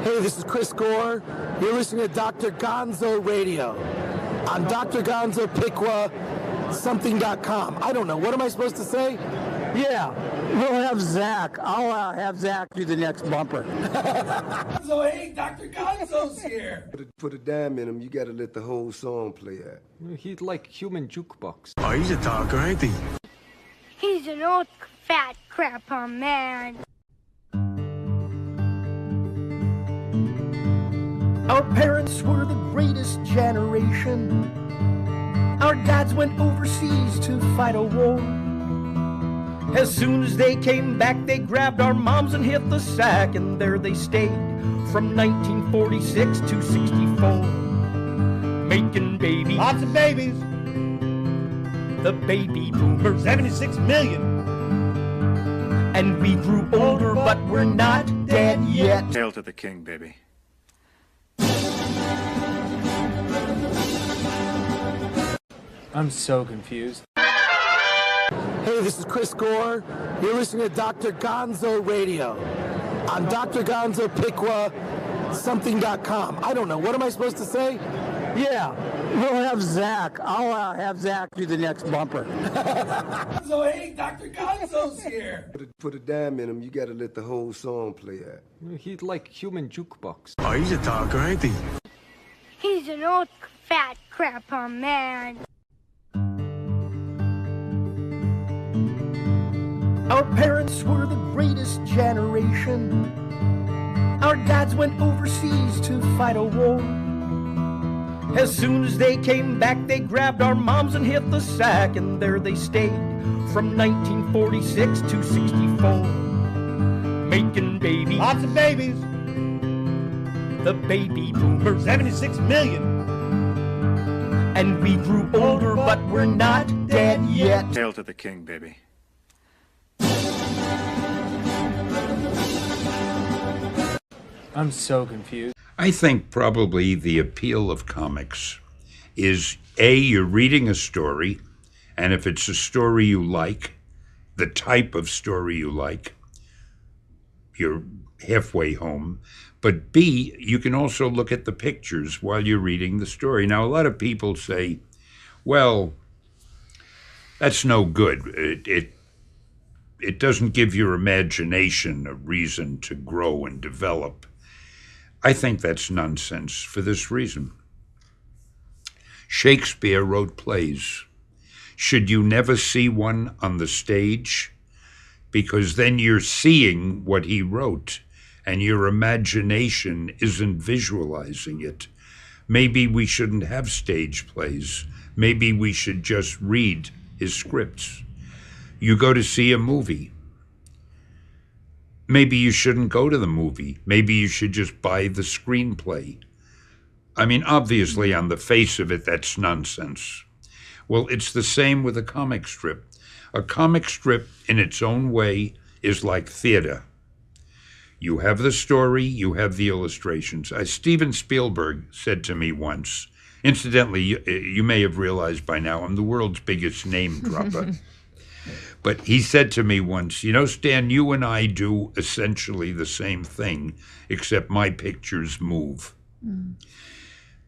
Hey, this is Chris Gore. You're listening to Dr. Gonzo Radio on Dr. Gonzo Piqua something.com. I don't know. What am I supposed to say? Yeah, we'll have Zach. I'll have Zach do the next bumper. So, hey, Dr. Gonzo's here. Put a dime in him, you gotta let the whole song play out. He's like human jukebox. Oh, he's a talker, ain't he? He's an old fat grandpa man. Our parents were the greatest generation. Our dads went overseas to fight a war. As soon as they came back, they grabbed our moms and hit the sack, and there they stayed from 1946 to 64. Making babies. Lots of babies. The baby boomers. 76 million. And we grew older, but we're not dead yet. Hail to the king, baby. I'm so confused. Hey, this is Chris Gore. You're listening to Dr. Gonzo Radio on Dr. Gonzo Piqua something.com. I don't know. What am I supposed to say? Yeah, we'll have Zach. I'll have Zach do the next bumper. So, hey, Dr. Gonzo's here. Put a dime in him, you gotta let the whole song play out. He's like human jukebox. Oh, he's a talker, ain't he? He's an old fat grandpa man. Our parents were the greatest generation. Our dads went overseas to fight a war. As soon as they came back, they grabbed our moms and hit the sack, and there they stayed from 1946 to 64. Making babies. Lots of babies. The baby boomers. 76 million. And we grew older, but we're not dead yet. Hail to the king, baby. I'm so confused. I think probably the appeal of comics is, A, you're reading a story, and if it's a story you like, the type of story you like, you're halfway home. But B, you can also look at the pictures while you're reading the story. Now, a lot of people say, well, that's no good. It doesn't give your imagination a reason to grow and develop. I think that's nonsense for this reason. Shakespeare wrote plays. Should you never see one on the stage? Because then you're seeing what he wrote, and your imagination isn't visualizing it. Maybe we shouldn't have stage plays. Maybe we should just read his scripts. You go to see a movie. Maybe you shouldn't go to the movie. Maybe you should just buy the screenplay. I mean, obviously, on the face of it, that's nonsense. Well, it's the same with a comic strip. A comic strip, in its own way, is like theater. You have the story, you have the illustrations. Steven Spielberg said to me once, incidentally, you may have realized by now, I'm the world's biggest name dropper. But he said to me once, you know, Stan, you and I do essentially the same thing, except my pictures move.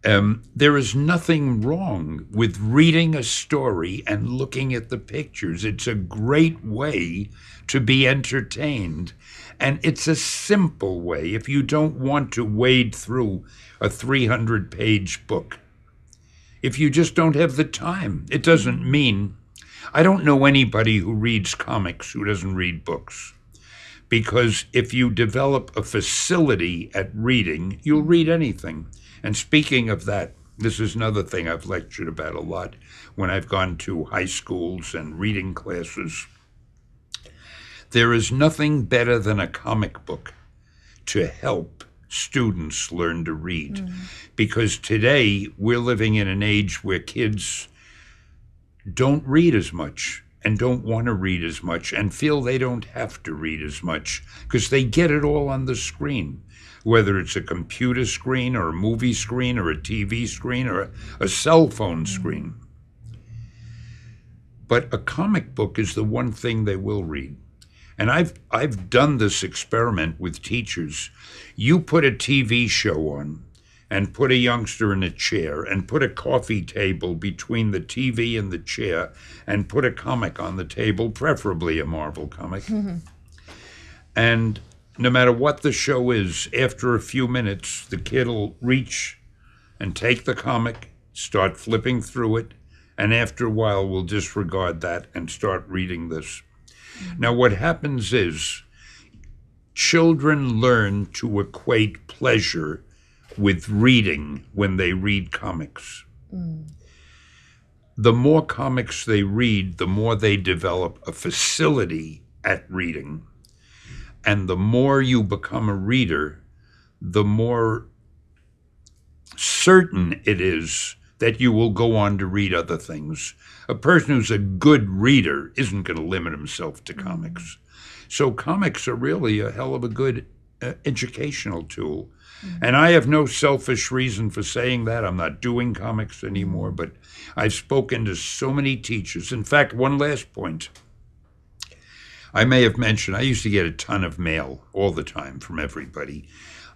There is nothing wrong with reading a story and looking at the pictures. It's a great way to be entertained. And it's a simple way if you don't want to wade through a 300-page book. If you just don't have the time, it doesn't mean... I don't know anybody who reads comics who doesn't read books. Because if you develop a facility at reading, you'll read anything. And speaking of that, this is another thing I've lectured about a lot when I've gone to high schools and reading classes. There is nothing better than a comic book to help students learn to read. Because today we're living in an age where kids don't read as much and don't want to read as much and feel they don't have to read as much because they get it all on the screen, whether it's a computer screen or a movie screen or a TV screen or a cell phone screen. But a comic book is the one thing they will read. And I've done this experiment with teachers. You put a TV show on and put a youngster in a chair and put a coffee table between the TV and the chair and put a comic on the table, preferably a Marvel comic. And no matter what the show is, after a few minutes, the kid will reach and take the comic, start flipping through it, and after a while will disregard that and start reading this. Now, what happens is children learn to equate pleasure with reading when they read comics. The more comics they read, the more they develop a facility at reading. And the more you become a reader, the more certain it is that you will go on to read other things. A person who's a good reader isn't going to limit himself to comics. So comics are really a hell of a good educational tool. And I have no selfish reason for saying that. I'm not doing comics anymore, but I've spoken to so many teachers. In fact, one last point. I may have mentioned, I used to get a ton of mail all the time from everybody.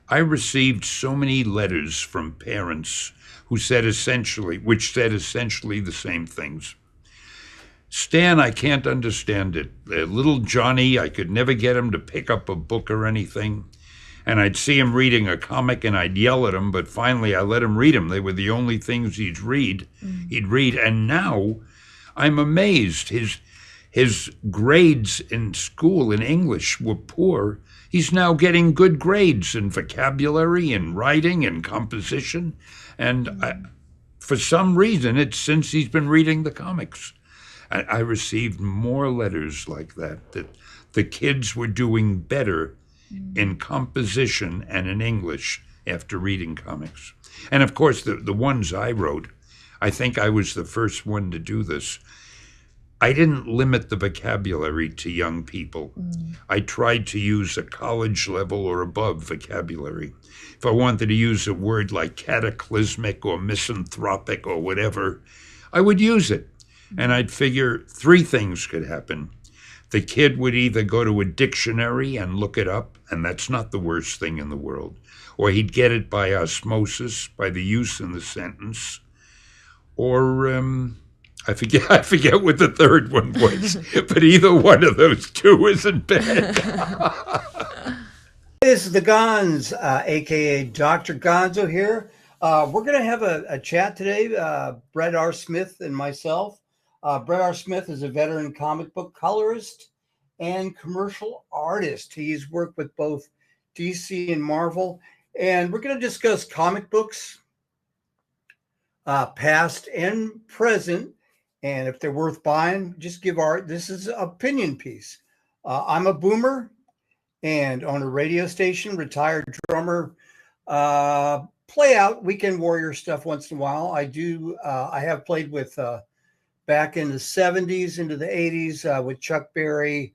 I received so many letters from parents who said essentially the same things. Stan, I can't understand it. Little Johnny, I could never get him to pick up a book or anything. And I'd see him reading a comic and I'd yell at him, but finally I let him read them. They were the only things he'd read. And now I'm amazed. His grades in school in English were poor. He's now getting good grades in vocabulary and writing and composition. And for some reason, it's since he's been reading the comics. I received more letters like that the kids were doing better in composition and in English after reading comics. And of course, the ones I wrote, I think I was the first one to do this. I didn't limit the vocabulary to young people. I tried to use a college level or above vocabulary. If I wanted to use a word like cataclysmic or misanthropic or whatever, I would use it. And I'd figure three things could happen. The kid would either go to a dictionary and look it up, and that's not the worst thing in the world, or he'd get it by osmosis, by the use in the sentence, or I forget what the third one was, but either one of those two isn't bad. This is the Gonz, a.k.a. Dr. Gonzo here. We're going to have a chat today, Brett R. Smith and myself. Brett R. Smith is a veteran comic book colorist and commercial artist. He's worked with both DC and Marvel. And we're going to discuss comic books, past and present. And if they're worth buying, just give this is an opinion piece. I'm a boomer and on a radio station, retired drummer, play out weekend warrior stuff once in a while. I have played with, back in the 70s into the 80s with Chuck Berry.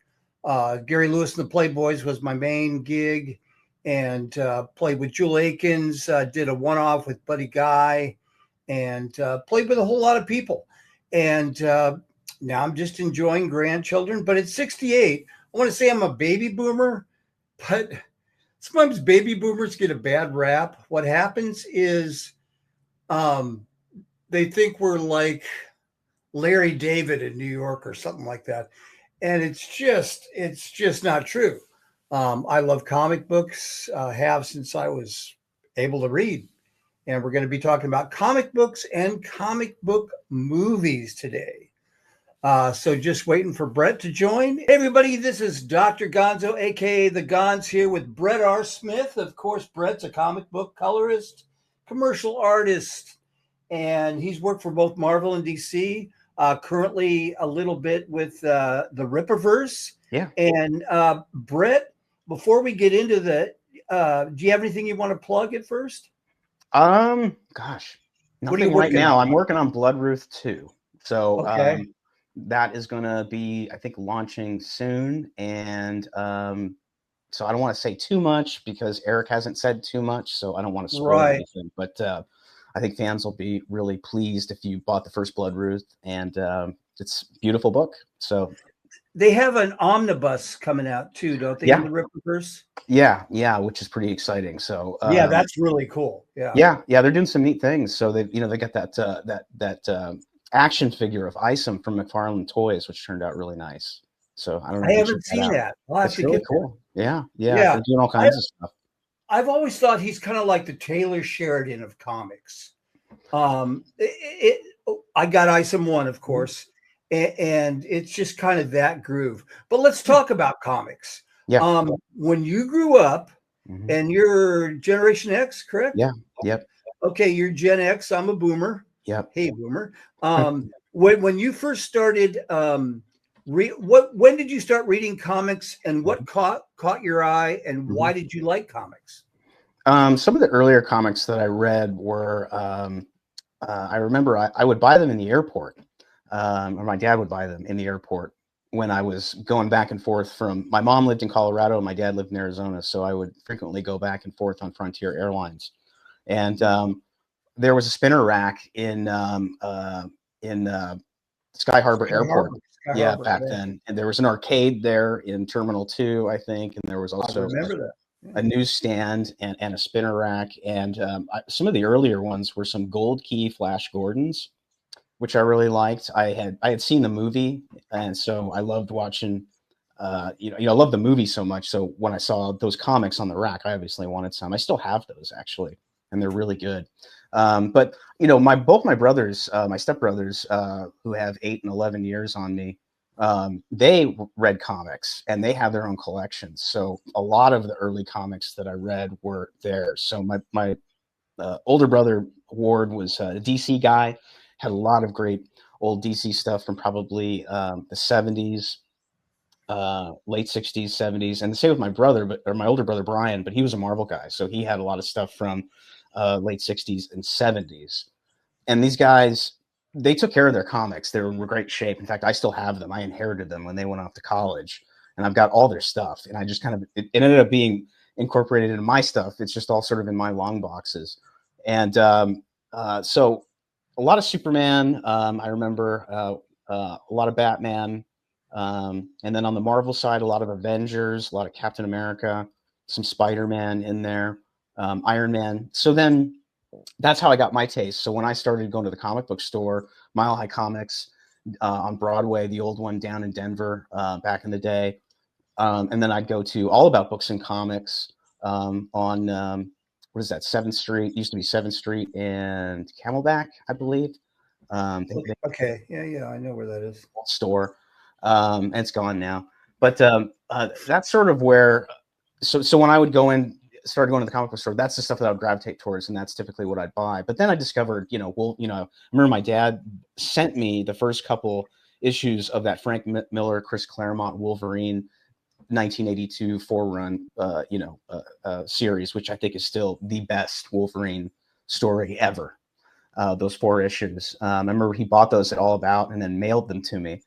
Gary Lewis and the Playboys was my main gig, and played with Jewel Akins, did a one-off with Buddy Guy, and played with a whole lot of people. And now I'm just enjoying grandchildren. But at 68, I want to say I'm a baby boomer, but sometimes baby boomers get a bad rap. What happens is they think we're like Larry David in New York or something like that. And it's just not true. I love comic books, have since I was able to read. And we're going to be talking about comic books and comic book movies today. So just waiting for Brett to join. Hey everybody, this is Dr. Gonzo, a.k.a. the Gonz, here with Brett R. Smith. Of course, Brett's a comic book colorist, commercial artist, and he's worked for both Marvel and DC. Currently a little bit with the Rippaverse. Yeah. And Brett, before we get into that, do you have anything you want to plug at first? Gosh, what are you nothing right now. I'm working on Bloodruth 2. So okay. That is going to be, I think, launching soon. And so I don't want to say too much because Eric hasn't said too much. So I don't want to spoil anything. But I think fans will be really pleased if you bought the first Bloodruth. And it's a beautiful book. So they have an omnibus coming out too, don't they? Yeah. In the Ripperverse. Yeah, which is pretty exciting. So Yeah, that's really cool. Yeah. Yeah, they're doing some neat things. So they got that action figure of Isom from McFarlane Toys, which turned out really nice. So I don't know. I if you haven't check seen out. that. I'll have It's to really get cool. Yeah. Yeah. They're doing all kinds of stuff. I've always thought he's kind of like the Taylor Sheridan of comics. I got Isom 1, of course, and it's just kind of that groove. But let's talk about comics. Yeah. When you grew up, and you're Generation X, correct? Yeah. Yep. Okay, you're Gen X. I'm a boomer. Yep. Hey, boomer. When you first started, when did you start reading comics, and what caught your eye, and why did you like comics? Some of the earlier comics that I read were, I remember I would buy them in the airport, or my dad would buy them in the airport when I was going back and forth from, my mom lived in Colorado and my dad lived in Arizona. So I would frequently go back and forth on Frontier Airlines. And there was a spinner rack in Sky Harbor Airport. Back then. And there was an arcade there in Terminal 2, I think. And there was also I remember that. A newsstand and a spinner rack. And some of the earlier ones were some Gold Key Flash Gordons, which I really liked. I had seen the movie, and so I loved watching. I love the movie so much. So when I saw those comics on the rack, I obviously wanted some. I still have those actually, and they're really good. But both my brothers, my stepbrothers, who have 8 and 11 years on me, they read comics and they have their own collections. So a lot of the early comics that I read were theirs. So my older brother Ward was a DC guy, had a lot of great old DC stuff from probably the 70s, late 60s, 70s, and the same with my brother, or my older brother Brian, but he was a Marvel guy, so he had a lot of stuff from late 60s and 70s. And these guys, they took care of their comics. They were in great shape. In fact, I still have them. I inherited them when they went off to college, and I've got all their stuff. And I just it ended up being incorporated into my stuff. It's just all sort of in my long boxes. And so a lot of Superman. I remember a lot of Batman. And then on the Marvel side, a lot of Avengers, a lot of Captain America, some Spider-Man in there, Iron Man. So then that's how I got my taste. So when I started going to the comic book store, Mile High Comics on Broadway, the old one down in Denver back in the day. And then I'd go to All About Books and Comics on, what is that, 7th Street? Used to be 7th Street and Camelback, I believe. Okay, yeah, I know where that is. Store. And it's gone now. But that's sort of where, so when I would started going to the comic book store, that's the stuff that I would gravitate towards, and that's typically what I'd buy. But then I discovered, I remember my dad sent me the first couple issues of that Frank Miller, Chris Claremont Wolverine 1982 4-run, series, which I think is still the best Wolverine story ever. Those 4 issues. I remember he bought those at All About and then mailed them to me.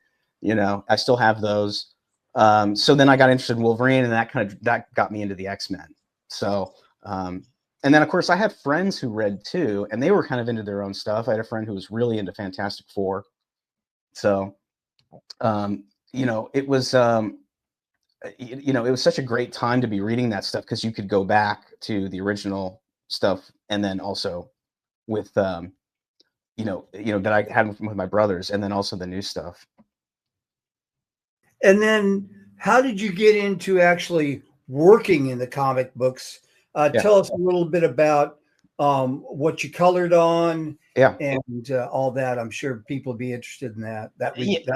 I still have those. So then I got interested in Wolverine, and that got me into the X-Men. So, and then of course I had friends who read too, and they were kind of into their own stuff. I had a friend who was really into Fantastic Four. So, it was, it was such a great time to be reading that stuff, because you could go back to the original stuff, and then also with, that I had with my brothers, and then also the new stuff. And then how did you get into actually working in the comic books? Tell us a little bit about what you colored on, and all that. I'm sure people would be interested in that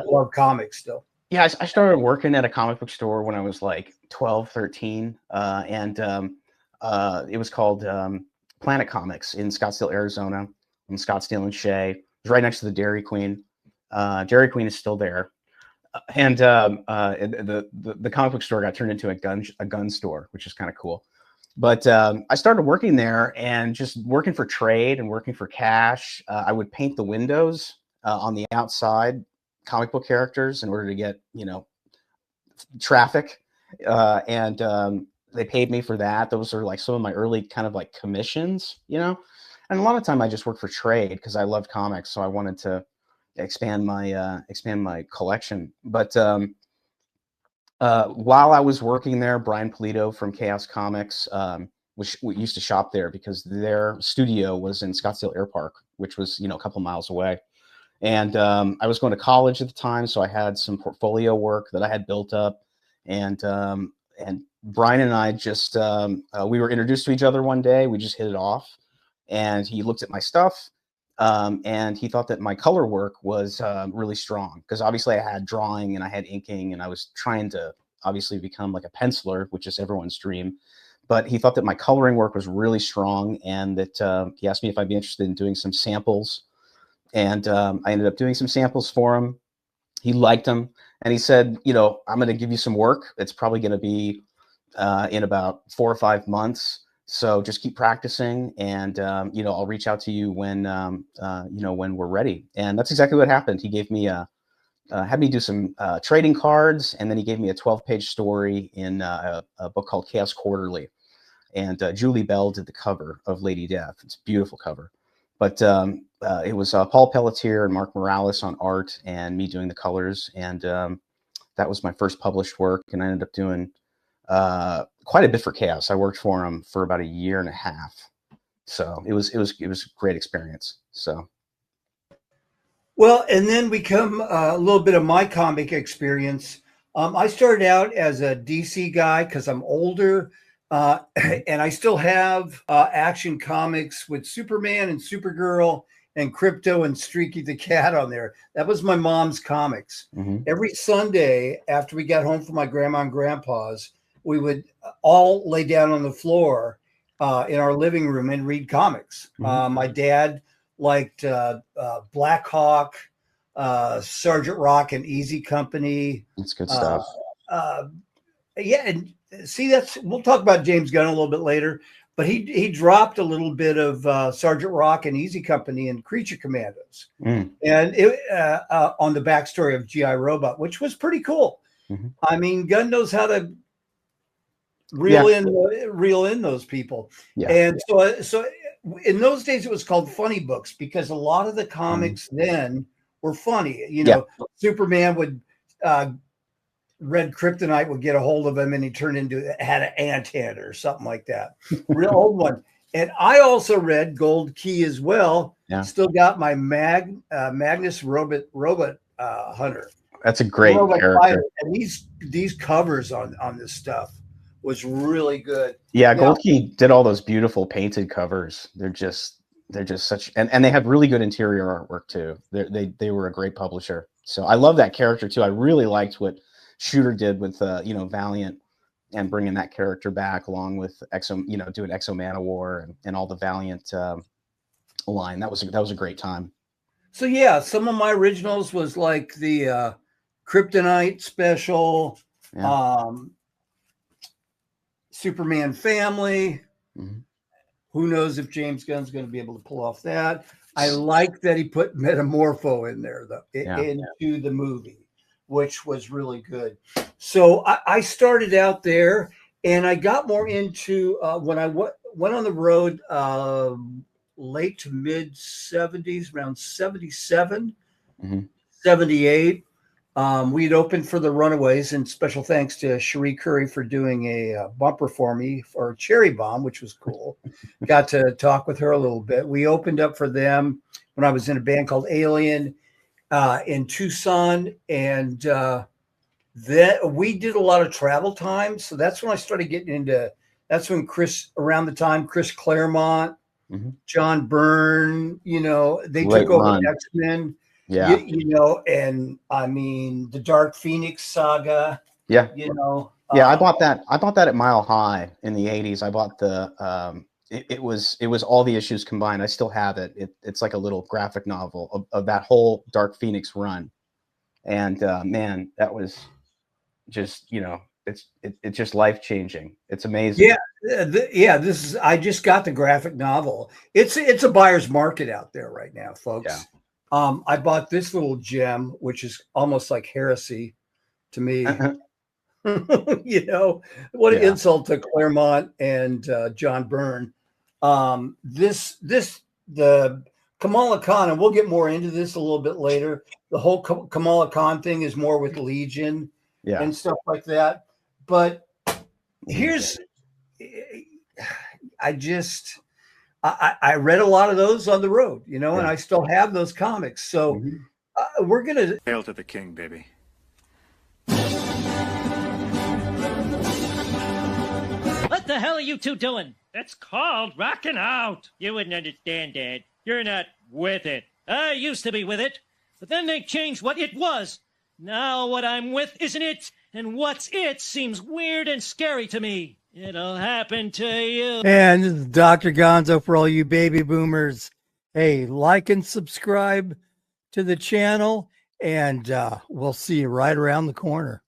love comics still. Yeah, I started working at a comic book store when I was like 12, 13, and it was called Planet Comics in Scottsdale, Arizona, in Scottsdale and Shea. It was right next to the Dairy Queen. Dairy Queen is still there. And the comic book store got turned into a gun store, which is kind of cool. But I started working there and just working for trade and working for cash. I would paint the windows on the outside, comic book characters, in order to get, traffic. And they paid me for that. Those are like some of my early kind of like commissions, And a lot of time I just worked for trade because I loved comics. So I wanted to expand my collection. But While I was working there, Brian Polito from Chaos Comics, which we used to shop there because their studio was in Scottsdale Air Park, which was, a couple miles away. And I was going to college at the time, so I had some portfolio work that I had built up. And Brian and I just, we were introduced to each other one day. We just hit it off. And he looked at my stuff, and he thought that my color work was really strong, because obviously I had drawing and I had inking, and I was trying to obviously become like a penciler, which is everyone's dream. But he thought that my coloring work was really strong, and that he asked me if I'd be interested in doing some samples. And I ended up doing some samples for him. He liked them, and he said, I'm going to give you some work. It's probably going to be in about 4 or 5 months. So just keep practicing, and I'll reach out to you when when we're ready. And that's exactly what happened. He gave me had me do some trading cards, and then he gave me a 12-page story in a book called Chaos Quarterly. And Julie Bell did the cover of Lady Death. It's a beautiful cover. But it was Paul Pelletier and Mark Morales on art, and me doing the colors. And that was my first published work. And I ended up doing quite a bit for Chaos. I worked for him for about 1.5 years. So it was a great experience. So. Well, and then we come a little bit of my comic experience. I started out as a DC guy because I'm older, and I still have Action Comics with Superman and Supergirl and Crypto and Streaky the Cat on there. That was my mom's comics. Mm-hmm. Every Sunday after we got home from my grandma and grandpa's, we would all lay down on the floor in our living room and read comics. Mm-hmm. My dad liked Black Hawk, Sergeant Rock and Easy Company. That's good stuff. Yeah, and see, we'll talk about James Gunn a little bit later, but he dropped a little bit of Sergeant Rock and Easy Company and Creature Commandos, and it on the backstory of GI Robot, which was pretty cool. Mm-hmm. I mean, Gunn knows how to reel in those people. Yeah. And so in those days it was called funny books, because a lot of the comics then were funny. Superman would Red Kryptonite would get a hold of him, and he turned had an anthead or something like that. Real old one. And I also read Gold Key as well. Yeah. Still got my Magnus Robot Hunter. That's a great character. Fighter. And these covers on this stuff was really good. Yeah, Gold Key did all those beautiful painted covers. They're just such, and they have really good interior artwork too. They were a great publisher. So I love that character too. I really liked what Shooter did with Valiant, and bringing that character back, along with doing Exo Man of War and all the Valiant line. That was a great time. So yeah, some of my originals was like the Kryptonite special, Superman Family. Mm-hmm. Who knows if James Gunn's going to be able to pull off that? I like that he put Metamorpho in there into the movie, which was really good. So I started out there, and I got more into when I went on the road late to mid 70s, around 77, 78. We'd opened for the Runaways, and special thanks to Cherie Curry for doing a bumper for me for Cherry Bomb, which was cool. Got to talk with her a little bit. We opened up for them when I was in a band called Alien in Tucson, and that we did a lot of travel time. So that's when I started getting into. That's when around the time Chris Claremont, John Byrne, they took over X-Men. Yeah, and I mean the Dark Phoenix saga. Yeah, I bought that. I bought that at Mile High in the '80s. I bought the. It was all the issues combined. I still have it. It's like a little graphic novel of that whole Dark Phoenix run, and man, that was just it's just life changing. It's amazing. Yeah, this is. I just got the graphic novel. It's a buyer's market out there right now, folks. Yeah. I bought this little gem, which is almost like heresy to me. What an insult to Claremont and John Byrne. The Kamala Khan, and we'll get more into this a little bit later. The whole Kamala Khan thing is more with Legion. and stuff like that. But here's, I read a lot of those on the road, you know, and I still have those comics. So we're going to. Hail to the king, baby. What the hell are you two doing? That's called rocking out. You wouldn't understand, Dad. You're not with it. I used to be with it, but then they changed what it was. Now what I'm with isn't it, and what's it seems weird and scary to me. It'll happen to you. And this is Dr. Gonzo for all you baby boomers. Hey, like and subscribe to the channel, and we'll see you right around the corner.